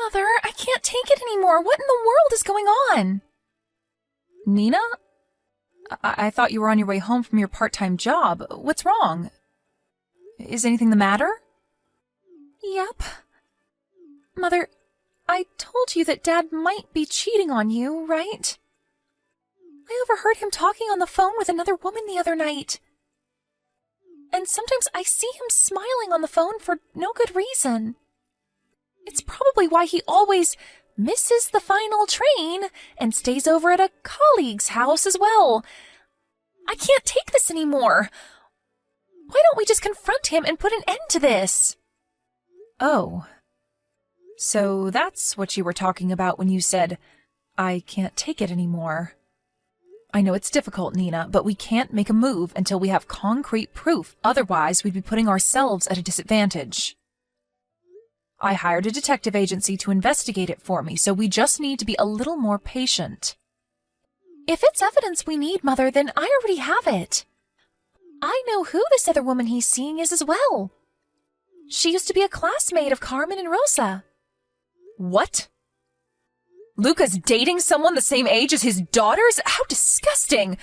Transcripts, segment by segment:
Mother, I can't take it anymore. What in the world is going on? Nina? I thought you were on your way home from your part-time job. What's wrong? Is anything the matter? Yep. Mother, I told you that Dad might be cheating on you, right? I overheard him talking on the phone with another woman the other night. And sometimes I see him smiling on the phone for no good reason. It's probably why he always misses the final train and stays over at a colleague's house as well. I can't take this anymore. Why don't we just confront him and put an end to this? Oh. So that's what you were talking about when you said, I can't take it anymore. I know it's difficult, Nina, but we can't make a move until we have concrete proof. Otherwise, we'd be putting ourselves at a disadvantage. I hired a detective agency to investigate it for me, so we just need to be a little more patient. If it's evidence we need, Mother, then I already have it. I know who this other woman he's seeing is as well. She used to be a classmate of Carmen and Rosa. What? Luca's dating someone the same age as his daughters? How disgusting!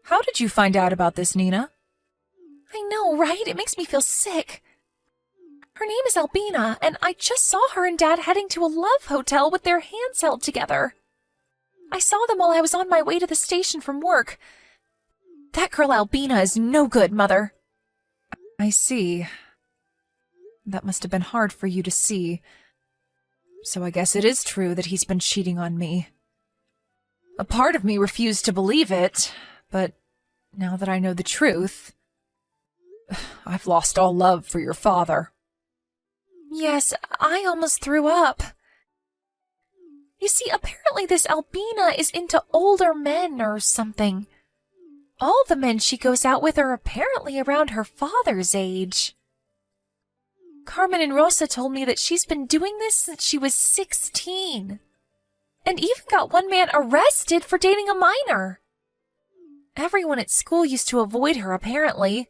How did you find out about this, Nina? I know, right? It makes me feel sick. Her name is Albina, and I just saw her and Dad heading to a love hotel with their hands held together. I saw them while I was on my way to the station from work. That girl Albina is no good, Mother. I see. That must have been hard for you to see. So I guess it is true that he's been cheating on me. A part of me refused to believe it, but now that I know the truth, I've lost all love for your father. Yes, I almost threw up. You see, apparently this Albina is into older men or something. All the men she goes out with are apparently around her father's age. Carmen and Rosa told me that she's been doing this since she was 16. And even got one man arrested for dating a minor. Everyone at school used to avoid her, apparently.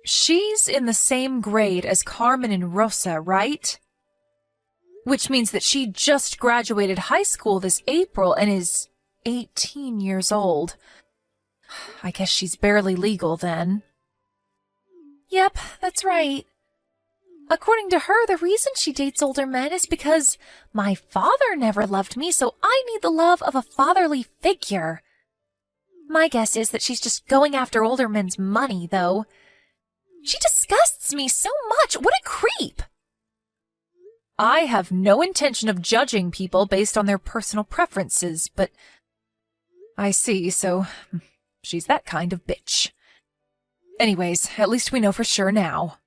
She's in the same grade as Carmen and Rosa, right? Which means that she just graduated high school this April and is 18 years old. I guess she's barely legal then. Yep, that's right. According to her, the reason she dates older men is because my father never loved me, so I need the love of a fatherly figure. My guess is that she's just going after older men's money, though. She disgusts me so much. What a creep! I have no intention of judging people based on their personal preferences, but I see, so she's that kind of bitch. Anyways, at least we know for sure now.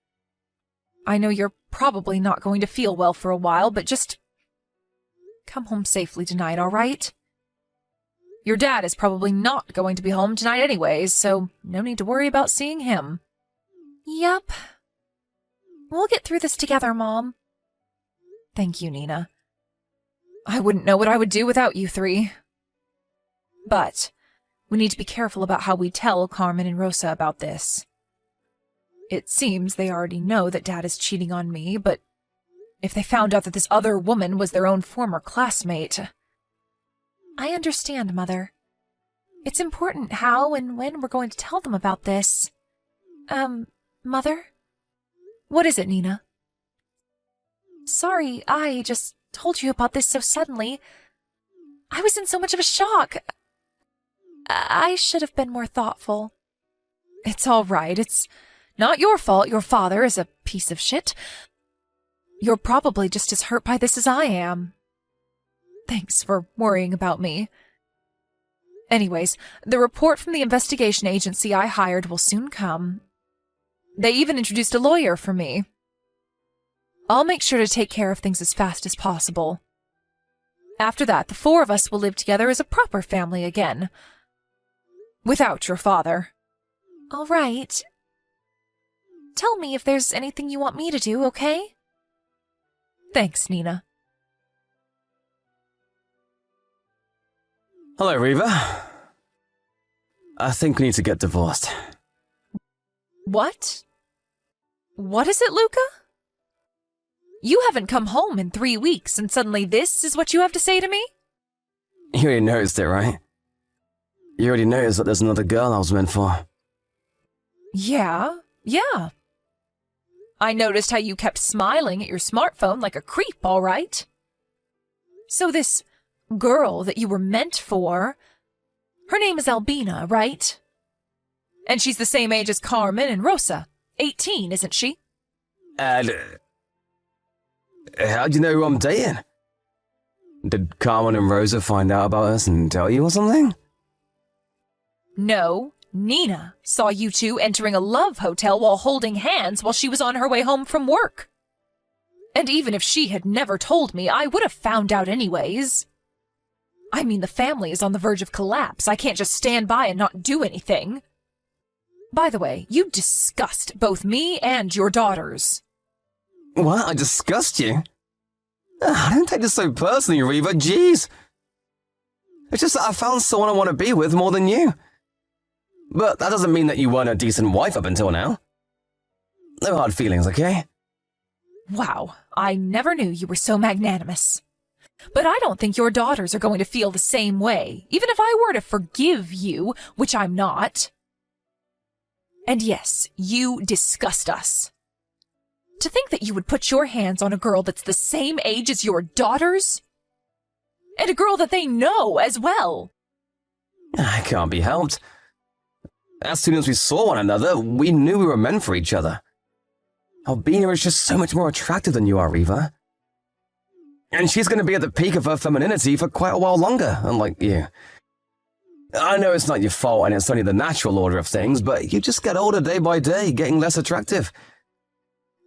I know you're probably not going to feel well for a while, but just come home safely tonight, all right? Your dad is probably not going to be home tonight anyways, so no need to worry about seeing him. Yup. We'll get through this together, Mom. Thank you, Nina. I wouldn't know what I would do without you three. But we need to be careful about how we tell Carmen and Rosa about this. It seems they already know that Dad is cheating on me, but if they found out that this other woman was their own former classmate... I understand, Mother. It's important how and when we're going to tell them about this. Mother? What is it, Nina? Sorry, I just told you about this so suddenly. I was in so much of a shock. I should have been more thoughtful. It's all right. It's not your fault your father is a piece of shit. You're probably just as hurt by this as I am. Thanks for worrying about me. Anyways, the report from the investigation agency I hired will soon come. They even introduced a lawyer for me. I'll make sure to take care of things as fast as possible. After that, the four of us will live together as a proper family again. Without your father. All right. Tell me if there's anything you want me to do, okay? Thanks, Nina. Hello, Reva. I think we need to get divorced. What? What is it, Luca? You haven't come home in 3 weeks, and suddenly this is what you have to say to me? You already noticed it, right? You already noticed that there's another girl I was meant for. Yeah. I noticed how you kept smiling at your smartphone like a creep, all right? So this girl that you were meant for, her name is Albina, right? And she's the same age as Carmen and Rosa. 18, isn't she? And how'd you know who I'm dating? Did Carmen and Rosa find out about us and tell you or something? No, Nina saw you two entering a love hotel while holding hands while she was on her way home from work. And even if she had never told me, I would have found out anyways. I mean, the family is on the verge of collapse. I can't just stand by and not do anything. By the way, you disgust both me and your daughters. What? I disgust you? I don't take this so personally, Reva. Jeez. It's just that I found someone I want to be with more than you. But that doesn't mean that you weren't a decent wife up until now. No hard feelings, okay? Wow, I never knew you were so magnanimous. But I don't think your daughters are going to feel the same way, even if I were to forgive you, which I'm not. And yes, you disgust us. To think that you would put your hands on a girl that's the same age as your daughters? And a girl that they know as well. It can't be helped. As soon as we saw one another, we knew we were meant for each other. Albina is just so much more attractive than you are, Reva. And she's going to be at the peak of her femininity for quite a while longer, unlike you. I know it's not your fault and it's only the natural order of things, but you just get older day by day, getting less attractive.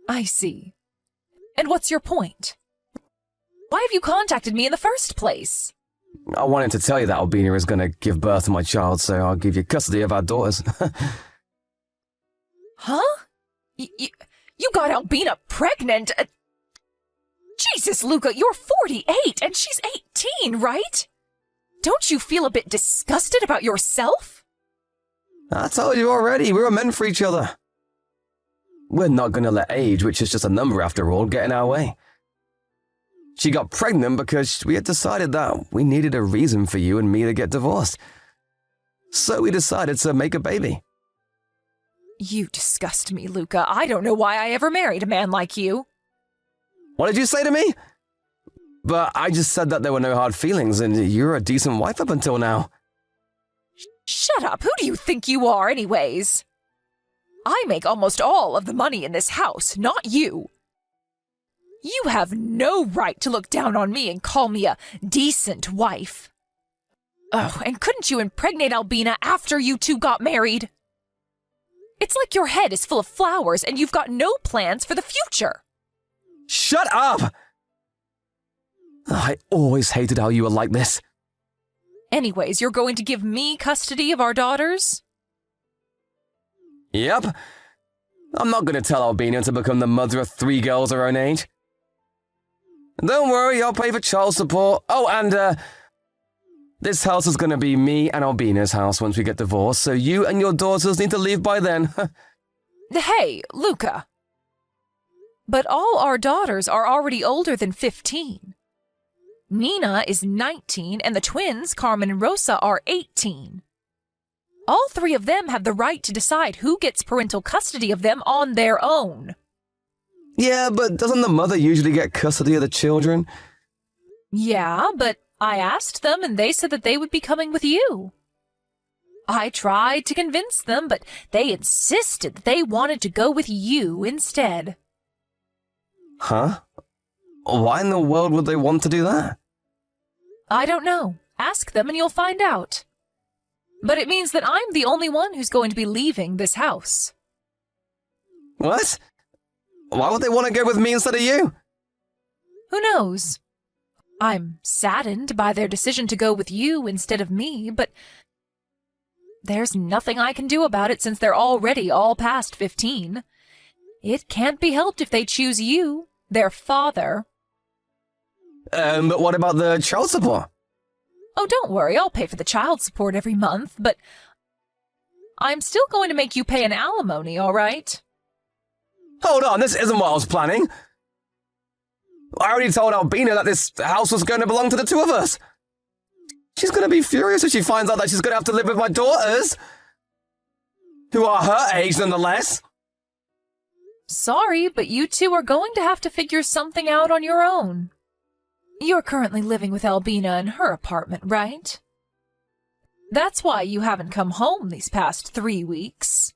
I see. And what's your point? Why have you contacted me in the first place? I wanted to tell you that Albina is going to give birth to my child, so I'll give you custody of our daughters. Huh? You got Albina pregnant? Jesus, Luca, you're 48 and she's 18, right? Don't you feel a bit disgusted about yourself? I told you already, we were meant for each other. We're not going to let age, which is just a number after all, get in our way. She got pregnant because we had decided that we needed a reason for you and me to get divorced. So we decided to make a baby. You disgust me, Luca. I don't know why I ever married a man like you. What did you say to me? But I just said that there were no hard feelings and you're a decent wife up until now. Shut up. Who do you think you are, anyways? I make almost all of the money in this house, not you. You have no right to look down on me and call me a decent wife. Oh, and couldn't you impregnate Albina after you two got married? It's like your head is full of flowers and you've got no plans for the future. Shut up! I always hated how you were like this. Anyways, you're going to give me custody of our daughters? Yep. I'm not going to tell Albina to become the mother of 3 girls her own age. Don't worry, I'll pay for child support. Oh, and, this house is going to be me and Albina's house once we get divorced, so you and your daughters need to leave by then. Hey, Luca. But all our daughters are already older than 15. Nina is 19 and the twins, Carmen and Rosa, are 18. All 3 of them have the right to decide who gets parental custody of them on their own. Yeah, but doesn't the mother usually get custody of the children? Yeah, but I asked them and they said that they would be coming with you. I tried to convince them, but they insisted that they wanted to go with you instead. Huh? Why in the world would they want to do that? I don't know. Ask them and you'll find out. But it means that I'm the only one who's going to be leaving this house. What? Why would they want to go with me instead of you? Who knows? I'm saddened by their decision to go with you instead of me, but there's nothing I can do about it since they're already all past 15. It can't be helped if they choose you, their father. But what about the child support? Oh, don't worry, I'll pay for the child support every month, but I'm still going to make you pay an alimony, all right? Hold on, this isn't what I was planning. I already told Albina that this house was going to belong to the two of us. She's going to be furious if she finds out that she's going to have to live with my daughters, who are her age nonetheless. Sorry, but you two are going to have to figure something out on your own. You're currently living with Albina in her apartment, right? That's why you haven't come home these past 3 weeks.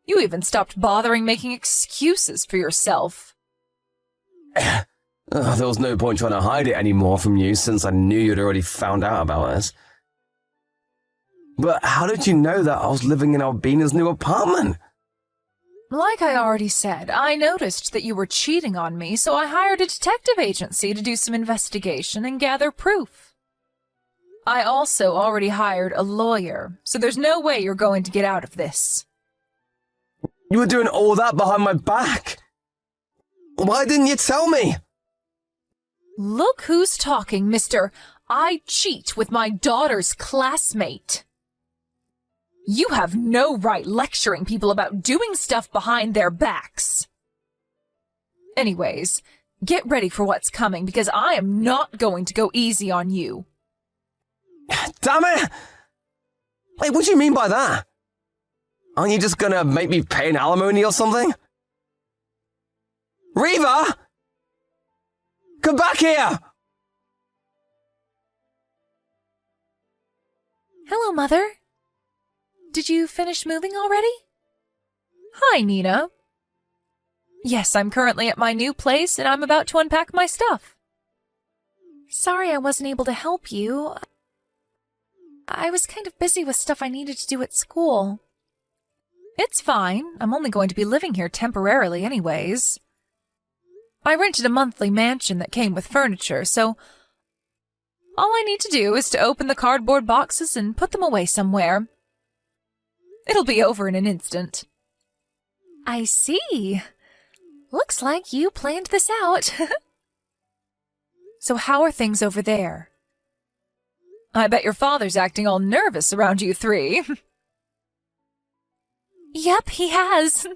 You even stopped bothering making excuses for yourself. There was no point trying to hide it anymore from you since I knew you'd already found out about us. But how did you know that I was living in Albina's new apartment? Like I already said, I noticed that you were cheating on me, so I hired a detective agency to do some investigation and gather proof. I also already hired a lawyer, so there's no way you're going to get out of this. You were doing all that behind my back. Why didn't you tell me? Look who's talking, mister. I cheat with my daughter's classmate. You have no right lecturing people about doing stuff behind their backs. Anyways, get ready for what's coming because I am not going to go easy on you. Damn it! Wait, what do you mean by that? Aren't you just gonna make me pay an alimony or something? Reva! Come back here! Hello, Mother. Did you finish moving already? Hi, Nina. Yes, I'm currently at my new place and I'm about to unpack my stuff. Sorry I wasn't able to help you. I was kind of busy with stuff I needed to do at school. It's fine. I'm only going to be living here temporarily anyways. I rented a monthly mansion that came with furniture, so all I need to do is to open the cardboard boxes and put them away somewhere. It'll be over in an instant. I see. Looks like you planned this out. So how are things over there? I bet your father's acting all nervous around you three. Yep, he has.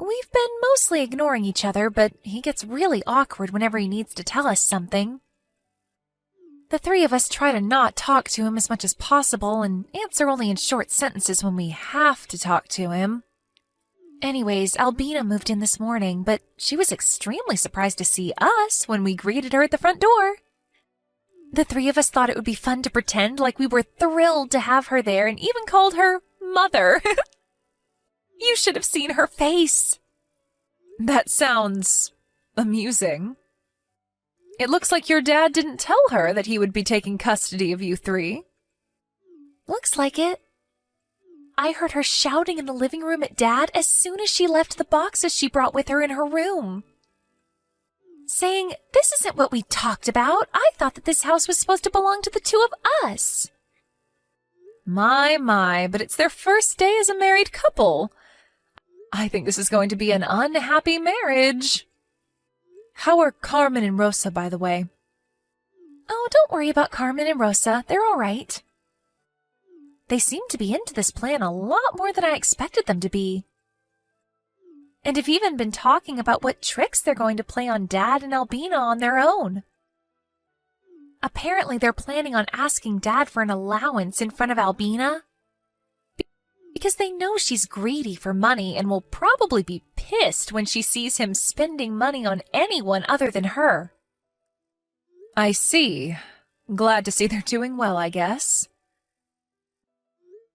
We've been mostly ignoring each other, but he gets really awkward whenever he needs to tell us something. The three of us try to not talk to him as much as possible and answer only in short sentences when we have to talk to him. Anyways, Albina moved in this morning, but she was extremely surprised to see us when we greeted her at the front door. The three of us thought it would be fun to pretend like we were thrilled to have her there and even called her Mother. You should have seen her face. That sounds amusing. It looks like your dad didn't tell her that he would be taking custody of you three. Looks like it. I heard her shouting in the living room at Dad as soon as she left the boxes she brought with her in her room. Saying, "This isn't what we talked about. I thought that this house was supposed to belong to the two of us." My, but it's their first day as a married couple. I think this is going to be an unhappy marriage. How are Carmen and Rosa, by the way? Oh, don't worry about Carmen and Rosa. They're all right. They seem to be into this plan a lot more than I expected them to be. And have even been talking about what tricks they're going to play on Dad and Albina on their own. Apparently they're planning on asking Dad for an allowance in front of Albina. Because they know she's greedy for money and will probably be pissed when she sees him spending money on anyone other than her. I see. Glad to see they're doing well, I guess.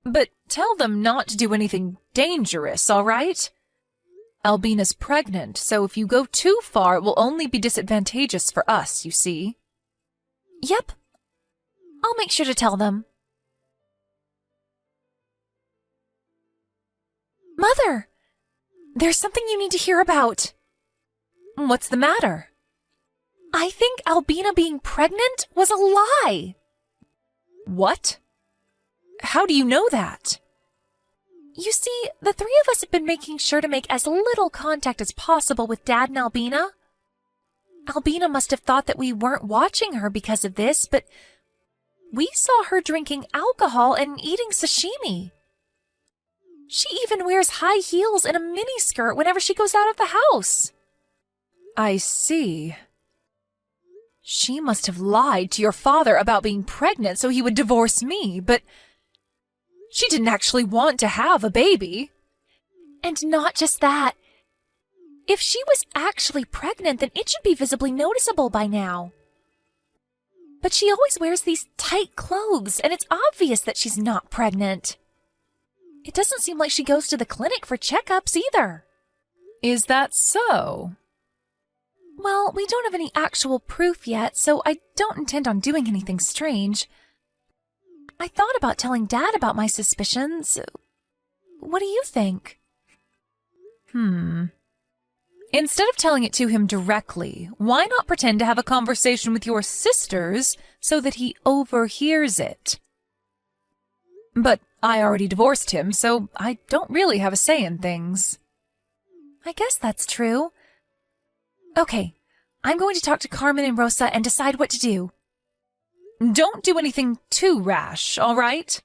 But tell them not to do anything dangerous, all right? Albina's pregnant, so if you go too far, it will only be disadvantageous for us, you see. Yep. I'll make sure to tell them. Mother! There's something you need to hear about. What's the matter? I think Albina being pregnant was a lie. What? How do you know that? You see, the three of us have been making sure to make as little contact as possible with Dad and Albina. Albina must have thought that we weren't watching her because of this, but we saw her drinking alcohol and eating sashimi. She even wears high heels and a miniskirt whenever she goes out of the house. I see. She must have lied to your father about being pregnant so he would divorce me, but she didn't actually want to have a baby. And not just that. If she was actually pregnant, then it should be visibly noticeable by now. But she always wears these tight clothes, and it's obvious that she's not pregnant. It doesn't seem like she goes to the clinic for checkups either. Is that so? Well, we don't have any actual proof yet, so I don't intend on doing anything strange. I thought about telling Dad about my suspicions. What do you think? Instead of telling it to him directly, why not pretend to have a conversation with your sisters so that he overhears it? But I already divorced him, so I don't really have a say in things. I guess that's true. Okay, I'm going to talk to Carmen and Rosa and decide what to do. Don't do anything too rash, all right?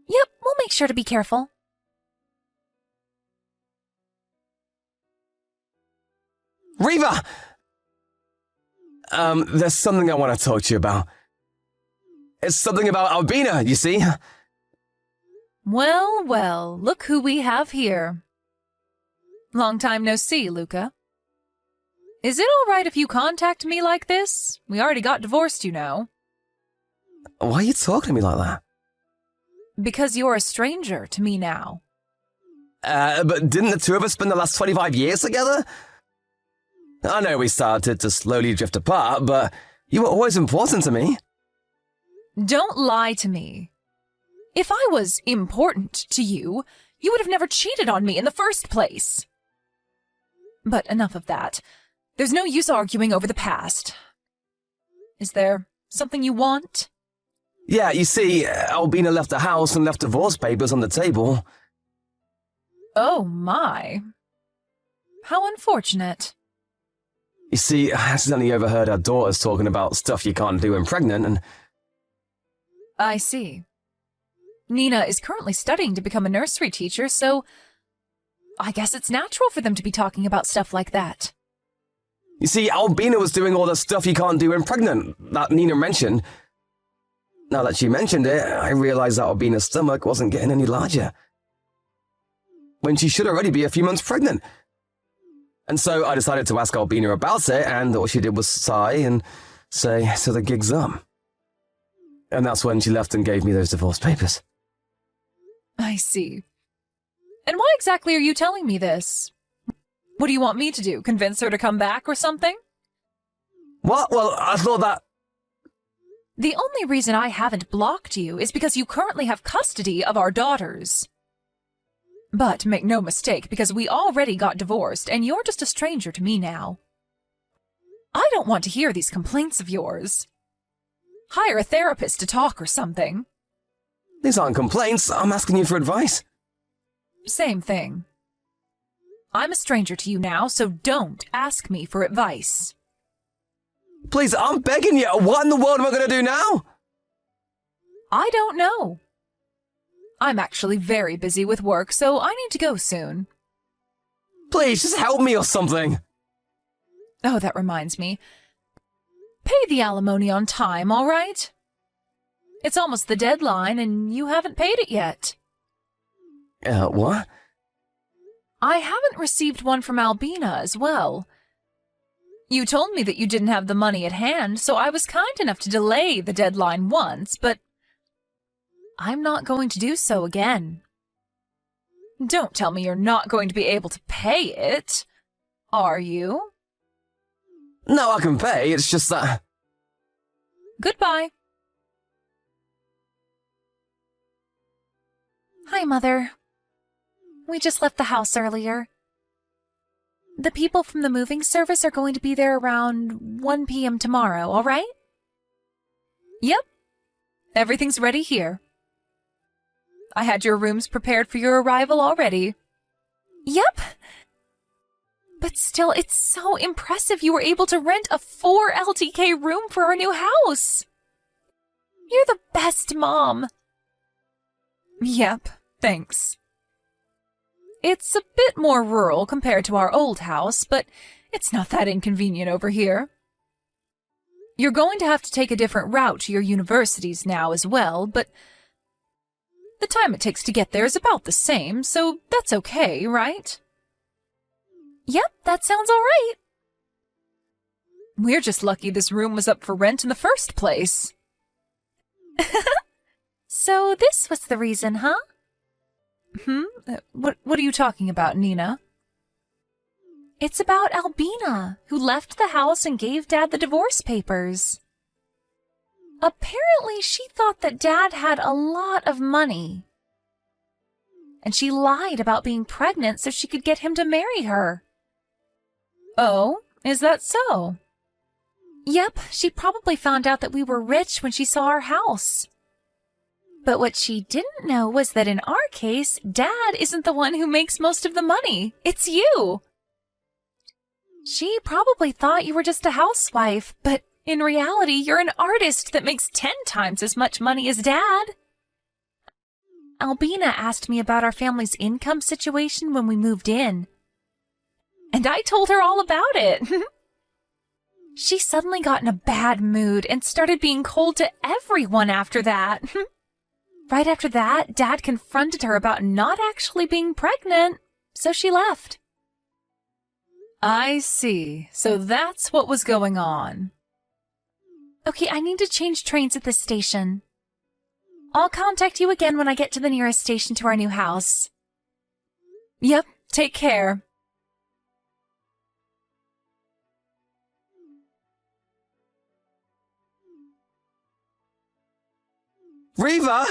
Yep, we'll make sure to be careful. Riva! There's something I want to talk to you about. It's something about Albina, you see? Well, well, look who we have here. Long time no see, Luca. Is it all right if you contact me like this? We already got divorced, you know. Why are you talking to me like that? Because you're a stranger to me now. But didn't the two of us spend the last 25 years together? I know we started to slowly drift apart, but you were always important to me. Don't lie to me. If I was important to you, you would have never cheated on me in the first place. But enough of that. There's no use arguing over the past. Is there something you want? Yeah, you see, Albina left the house and left divorce papers on the table. Oh my. How unfortunate. You see, I accidentally overheard our daughters talking about stuff you can't do when pregnant, and... I see. Nina is currently studying to become a nursery teacher, so I guess it's natural for them to be talking about stuff like that. You see, Albina was doing all the stuff you can't do when pregnant, that Nina mentioned. Now that she mentioned it, I realized that Albina's stomach wasn't getting any larger, when she should already be a few months pregnant. And so I decided to ask Albina about it, and all she did was sigh and say, so the gig's up. And that's when she left and gave me those divorce papers. I see. And why exactly are you telling me this? What do you want me to do? Convince her to come back or something? What? Well, I thought that... The only reason I haven't blocked you is because you currently have custody of our daughters. But make no mistake, because we already got divorced, and you're just a stranger to me now. I don't want to hear these complaints of yours. Hire a therapist to talk or something. These aren't complaints, I'm asking you for advice. Same thing. I'm a stranger to you now, so don't ask me for advice. Please, I'm begging you, what in the world am I going to do now? I don't know. I'm actually very busy with work, so I need to go soon. Please, just help me or something. Oh, that reminds me. Pay the alimony on time, all right? It's almost the deadline, and you haven't paid it yet. What? I haven't received one from Albina as well. You told me that you didn't have the money at hand, so I was kind enough to delay the deadline once, but I'm not going to do so again. Don't tell me you're not going to be able to pay it, are you? No, I can pay, it's just that... Goodbye. Hi, Mother. We just left the house earlier. The people from the moving service are going to be there around 1 p.m. tomorrow, all right? Yep. Everything's ready here. I had your rooms prepared for your arrival already. Yep. But still, it's so impressive you were able to rent a 4 LTK room for our new house. You're the best mom. Yep, thanks. It's a bit more rural compared to our old house, but It's not that inconvenient over here. You're going to have to take a different route to your universities now as well, but the time it takes to get there is about the same, so that's okay, right? Yep, that sounds all right. We're just lucky this room was up for rent in the first place. So this was the reason, huh? What are you talking about, Nina? It's about Albina, who left the house and gave Dad the divorce papers. Apparently, she thought that Dad had a lot of money. And she lied about being pregnant so she could get him to marry her. Oh, is that so? Yep, she probably found out that we were rich when she saw our house. But what she didn't know was that in our case, Dad isn't the one who makes most of the money. It's you. She probably thought you were just a housewife, but in reality, you're an artist that makes 10 times as much money as Dad. Albina asked me about our family's income situation when we moved in. And I told her all about it. She suddenly got in a bad mood and started being cold to everyone after that. Right after that, Dad confronted her about not actually being pregnant, so she left. I see. So that's what was going on. Okay, I need to change trains at this station. I'll contact you again when I get to the nearest station to our new house. Yep, take care. Riva!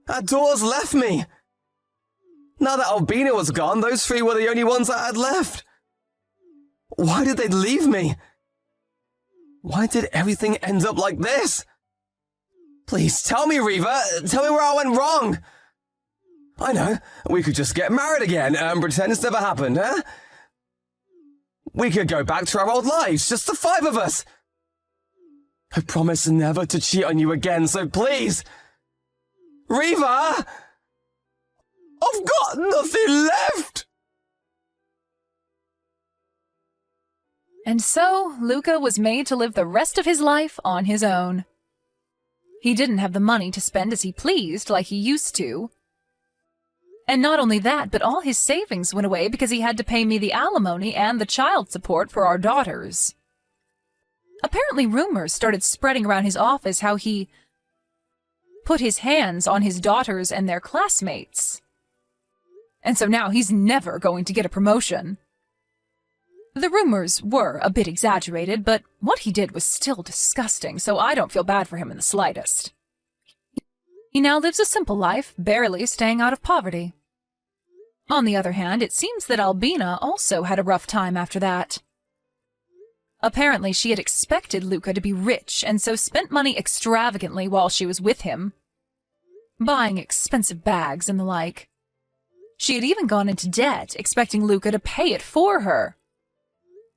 Our daughters left me! Now that Albina was gone, those three were the only ones I had left. Why did they leave me? Why did everything end up like this? Please, tell me, Riva. Tell me where I went wrong. I know. We could just get married again and pretend it's never happened, huh? We could go back to our old lives, just the 5 of us. I promise never to cheat on you again, so please. Riva! I've got nothing left! And so, Luca was made to live the rest of his life on his own. He didn't have the money to spend as he pleased like he used to. And not only that, but all his savings went away because he had to pay me the alimony and the child support for our daughters. Apparently rumors started spreading around his office how he put his hands on his daughters and their classmates. And so now he's never going to get a promotion. The rumors were a bit exaggerated, but what he did was still disgusting, so I don't feel bad for him in the slightest. He now lives a simple life, barely staying out of poverty. On the other hand, it seems that Albina also had a rough time after that. Apparently, she had expected Luca to be rich, and so spent money extravagantly while she was with him, buying expensive bags and the like. She had even gone into debt, expecting Luca to pay it for her.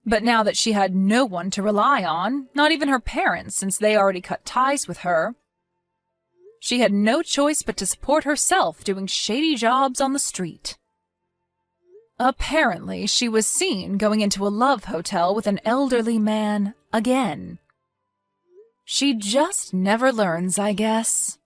But now that she had no one to rely on, not even her parents, since they already cut ties with her, she had no choice but to support herself doing shady jobs on the street. Apparently, she was seen going into a love hotel with an elderly man again. She just never learns, I guess.